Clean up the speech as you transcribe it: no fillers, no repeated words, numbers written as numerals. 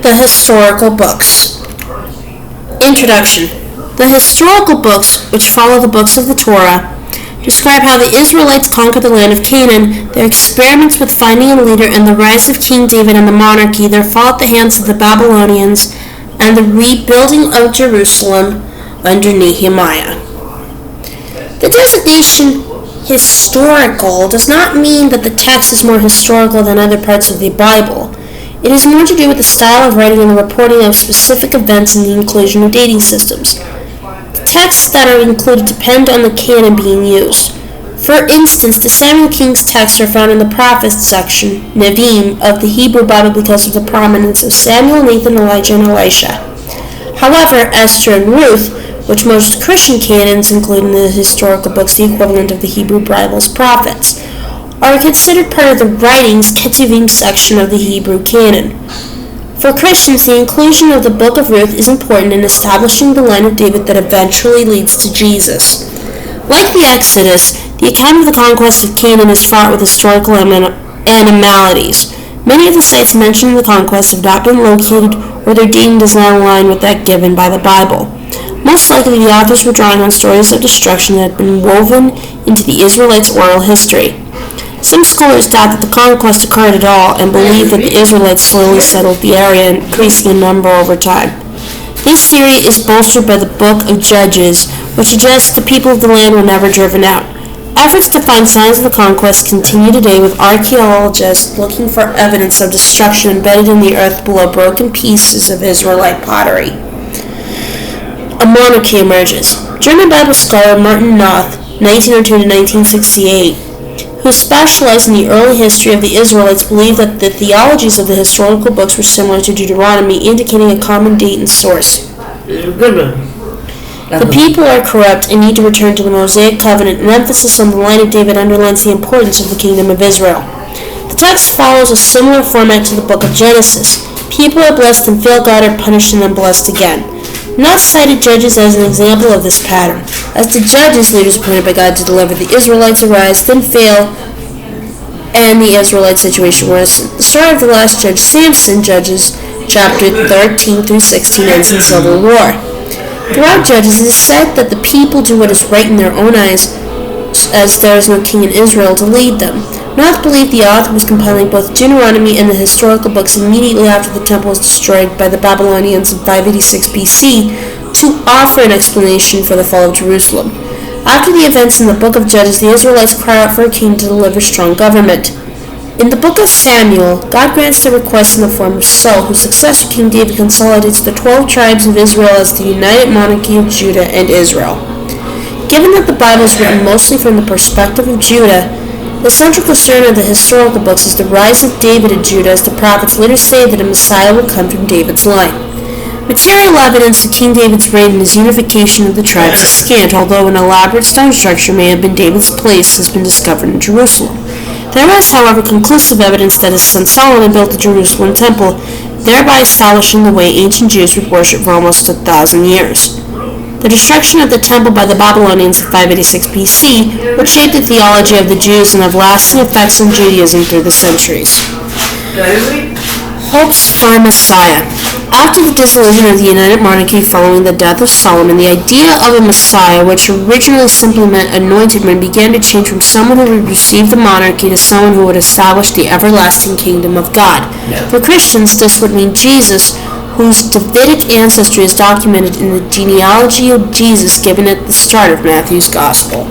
The historical books. Introduction. The historical books, which follow the books of the Torah, describe how the Israelites conquered the land of Canaan, their experiments with finding a leader, and the rise of King David and the monarchy, their fall at the hands of the Babylonians, and the rebuilding of Jerusalem under Nehemiah. The designation historical does not mean that the text is more historical than other parts of the Bible. It is more to do with the style of writing and the reporting of specific events and the inclusion of dating systems. The texts that are included depend on the canon being used. For instance, the Samuel King's texts are found in the prophets section, Nevi'im, of the Hebrew Bible because of the prominence of Samuel, Nathan, Elijah, and Elisha. However, Esther and Ruth, which most Christian canons include in the historical books the equivalent of the Hebrew Bible's prophets, are considered part of the writings Ketuvim section of the Hebrew canon. For Christians, the inclusion of the Book of Ruth is important in establishing the line of David that eventually leads to Jesus. Like the Exodus, the account of the conquest of Canaan is fraught with historical anomalies. Many of the sites mentioned in the conquest have not been located, or their dating does not align with that given by the Bible. Most likely, the authors were drawing on stories of destruction that had been woven into the Israelites' oral history. Some scholars doubt that the conquest occurred at all and believe that the Israelites slowly settled the area, increasing in number over time. This theory is bolstered by the Book of Judges, which suggests the people of the land were never driven out. Efforts to find signs of the conquest continue today, with archaeologists looking for evidence of destruction embedded in the earth below broken pieces of Israelite pottery. A monarchy emerges. German Bible scholar Martin Noth, 1902 to 1968, who specialized in the early history of the Israelites, believed that the theologies of the historical books were similar to Deuteronomy, indicating a common date and source. The people are corrupt and need to return to the Mosaic covenant, and emphasis on the line of David underlines the importance of the kingdom of Israel. The text follows a similar format to the book of Genesis. People are blessed and fail God, are punished and then blessed again. Noth cited Judges as an example of this pattern. As the judges, leaders appointed by God to deliver the Israelites, arise, then fail, and the Israelite situation worsens. The story of the last judge, Samson, Judges chapter 13 through 16, ends in civil war. Throughout Judges, it is said that the people do what is right in their own eyes, as there is no king in Israel to lead them. Noth believed the author was compiling both Deuteronomy and the historical books immediately after the temple was destroyed by the Babylonians in 586 BC to offer an explanation for the fall of Jerusalem. After the events in the book of Judges, the Israelites cry out for a king to deliver strong government. In the book of Samuel, God grants their request in the form of Saul, whose successor King David consolidates the 12 tribes of Israel as the united monarchy of Judah and Israel. Given that the Bible is written mostly from the perspective of Judah, the central concern of the historical books is the rise of David and Judah, as the prophets later say that a Messiah will come from David's line. Material evidence of King David's reign and his unification of the tribes is scant, although an elaborate stone structure may have been David's place has been discovered in Jerusalem. There is, however, conclusive evidence that his son Solomon built the Jerusalem temple, thereby establishing the way ancient Jews would worship for almost 1,000 years. The destruction of the temple by the Babylonians in 586 BC would shape the theology of the Jews and have lasting effects on Judaism through the centuries. Hopes for a Messiah. After the dissolution of the United Monarchy following the death of Solomon, the idea of a Messiah, which originally simply meant anointed one, began to change from someone who would receive the monarchy to someone who would establish the everlasting kingdom of God. For Christians, this would mean Jesus, whose Davidic ancestry is documented in the genealogy of Jesus given at the start of Matthew's Gospel.